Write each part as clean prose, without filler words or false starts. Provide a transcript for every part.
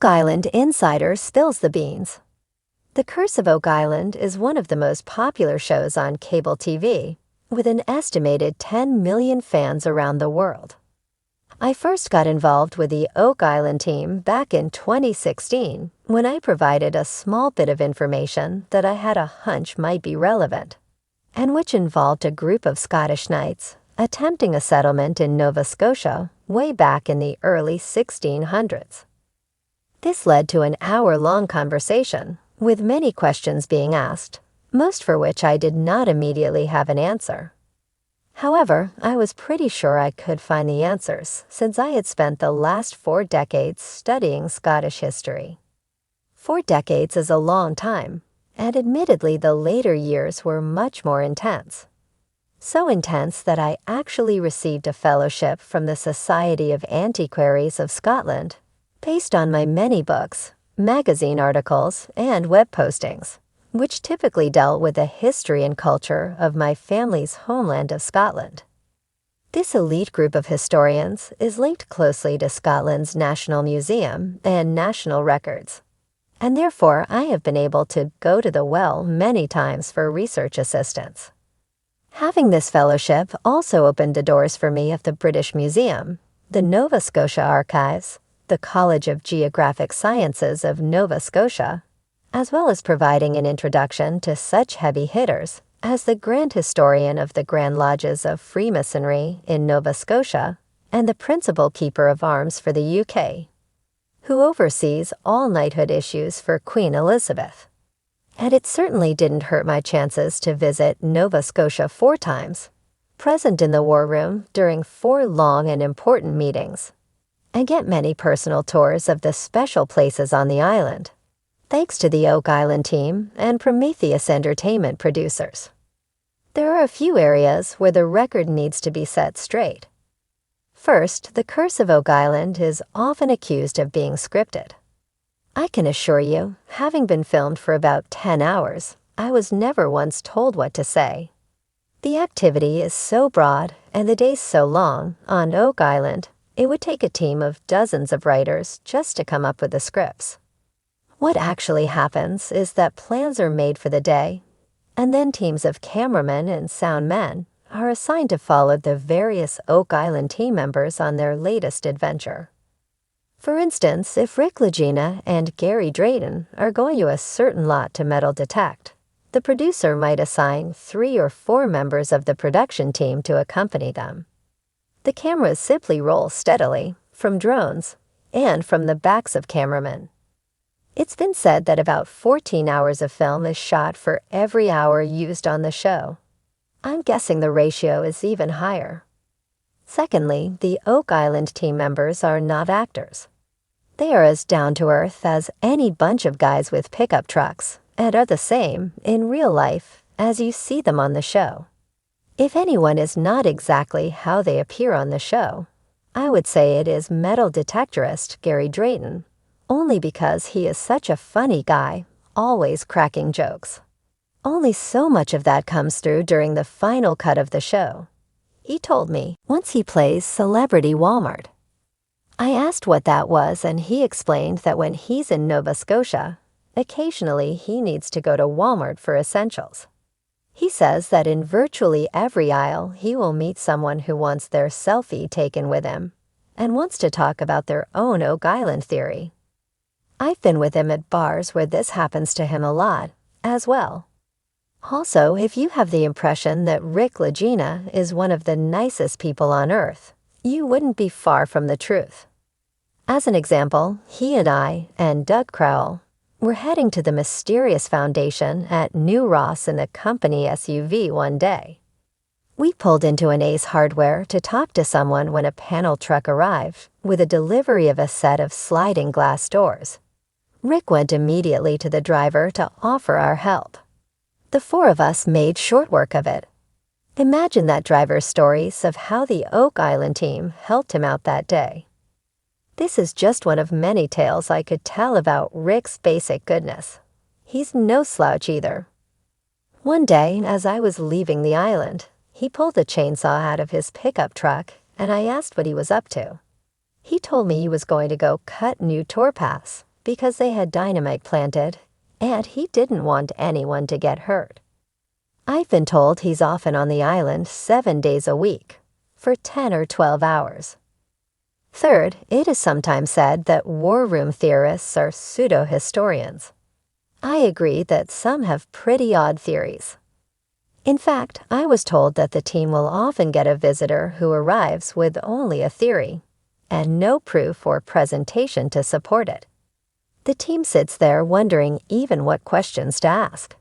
Oak Island Insider spills the beans. The Curse of Oak Island is one of the most popular shows on cable TV, with an estimated 10 million fans around the world. I first got involved with the Oak Island team back in 2016 when I provided a small bit of information that I had a hunch might be relevant, and which involved a group of Scottish knights attempting a settlement in Nova Scotia way back in the early 1600s. This led to an hour-long conversation, with many questions being asked, most for which I did not immediately have an answer. However, I was pretty sure I could find the answers, since I had spent the last 4 decades studying Scottish history. 4 decades is a long time, and admittedly the later years were much more intense. So intense that I actually received a fellowship from the Society of Antiquaries of Scotland, based on my many books, magazine articles, and web postings, which typically dealt with the history and culture of my family's homeland of Scotland. This elite group of historians is linked closely to Scotland's National Museum and national records, and therefore I have been able to go to the well many times for research assistance. Having this fellowship also opened the doors for me of the British Museum, the Nova Scotia Archives, the College of Geographic Sciences of Nova Scotia, as well as providing an introduction to such heavy hitters as the Grand Historian of the Grand Lodges of Freemasonry in Nova Scotia and the Principal Keeper of Arms for the UK, who oversees all knighthood issues for Queen Elizabeth. And it certainly didn't hurt my chances to visit Nova Scotia 4 times, present in the War Room during 4 long and important meetings, and get many personal tours of the special places on the island, thanks to the Oak Island team and Prometheus Entertainment producers. There are a few areas where the record needs to be set straight. First, The Curse of Oak Island is often accused of being scripted. I can assure you, having been filmed for about 10 hours, I was never once told what to say. The activity is so broad and the days so long on Oak Island, it would take a team of dozens of writers just to come up with the scripts. What actually happens is that plans are made for the day, and then teams of cameramen and sound men are assigned to follow the various Oak Island team members on their latest adventure. For instance, if Rick Lagina and Gary Drayton are going to a certain lot to metal detect, the producer might assign 3 or 4 members of the production team to accompany them. The cameras simply roll steadily, from drones, and from the backs of cameramen. It's been said that about 14 hours of film is shot for every hour used on the show. I'm guessing the ratio is even higher. Secondly, the Oak Island team members are not actors. They are as down-to-earth as any bunch of guys with pickup trucks, and are the same, in real life, as you see them on the show. If anyone is not exactly how they appear on the show, I would say it is metal detectorist Gary Drayton, only because he is such a funny guy, always cracking jokes. Only so much of that comes through during the final cut of the show. He told me once he plays Celebrity Walmart. I asked what that was, and he explained that when he's in Nova Scotia, occasionally he needs to go to Walmart for essentials. He says that in virtually every aisle he will meet someone who wants their selfie taken with him and wants to talk about their own Oak Island theory. I've been with him at bars where this happens to him a lot, as well. Also, if you have the impression that Rick Lagina is one of the nicest people on earth, you wouldn't be far from the truth. As an example, he and I, and Doug Crowell, were heading to the mysterious foundation at New Ross in a company SUV one day. We pulled into an Ace Hardware to talk to someone when a panel truck arrived with a delivery of a set of sliding glass doors. Rick went immediately to the driver to offer our help. The 4 of us made short work of it. Imagine that driver's stories of how the Oak Island team helped him out that day. This is just one of many tales I could tell about Rick's basic goodness. He's no slouch either. One day, as I was leaving the island, he pulled a chainsaw out of his pickup truck, and I asked what he was up to. He told me he was going to go cut new tour paths, because they had dynamite planted, and he didn't want anyone to get hurt. I've been told he's often on the island 7 days a week, for 10 or 12 hours. Third, it is sometimes said that war room theorists are pseudo-historians. I agree that some have pretty odd theories. In fact, I was told that the team will often get a visitor who arrives with only a theory, and no proof or presentation to support it. The team sits there wondering even what questions to ask.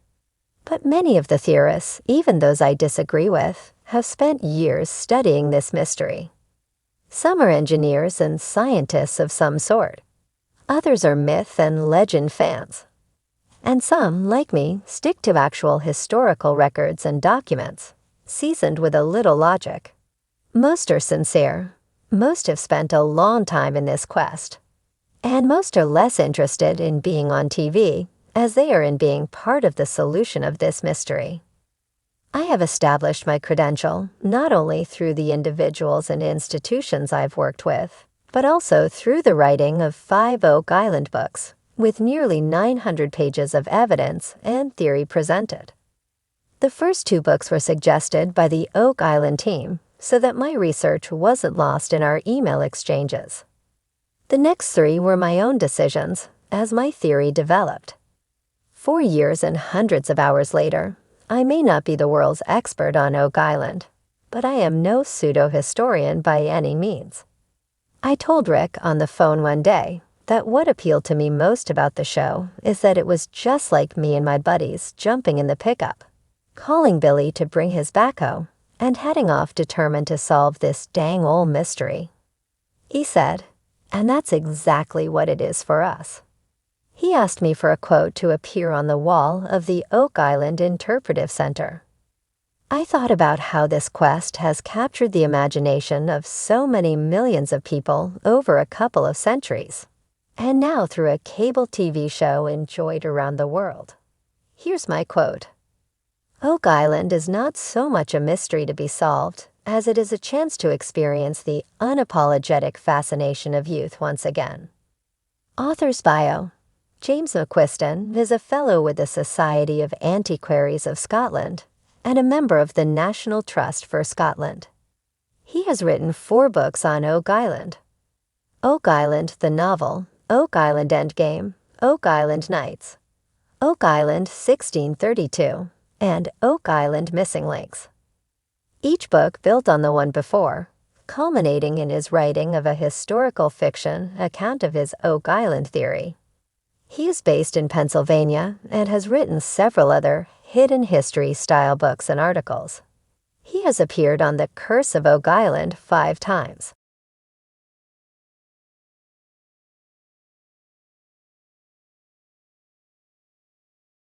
But many of the theorists, even those I disagree with, have spent years studying this mystery. Some are engineers and scientists of some sort. Others are myth and legend fans. And some, like me, stick to actual historical records and documents, seasoned with a little logic. Most are sincere. Most have spent a long time in this quest. And most are less interested in being on TV, as they are in being part of the solution of this mystery. I have established my credential not only through the individuals and institutions I've worked with, but also through the writing of 5 Oak Island books, with nearly 900 pages of evidence and theory presented. The first 2 books were suggested by the Oak Island team, so that my research wasn't lost in our email exchanges. The next 3 were my own decisions, as my theory developed. 4 years and hundreds of hours later, I may not be the world's expert on Oak Island, but I am no pseudo-historian by any means. I told Rick on the phone one day that what appealed to me most about the show is that it was just like me and my buddies jumping in the pickup, calling Billy to bring his backhoe, and heading off determined to solve this dang old mystery. He said, and that's exactly what it is for us. He asked me for a quote to appear on the wall of the Oak Island Interpretive Center. I thought about how this quest has captured the imagination of so many millions of people over a couple of centuries, and now through a cable TV show enjoyed around the world. Here's my quote. Oak Island is not so much a mystery to be solved as it is a chance to experience the unapologetic fascination of youth once again. Author's bio. James McQuiston is a fellow with the Society of Antiquaries of Scotland and a member of the National Trust for Scotland. He has written 4 books on Oak Island. Oak Island, the novel, Oak Island Endgame, Oak Island Nights, Oak Island 1632, and Oak Island Missing Links. Each book built on the one before, culminating in his writing of a historical fiction account of his Oak Island theory. He is based in Pennsylvania and has written several other hidden history-style books and articles. He has appeared on The Curse of Oak Island 5 times.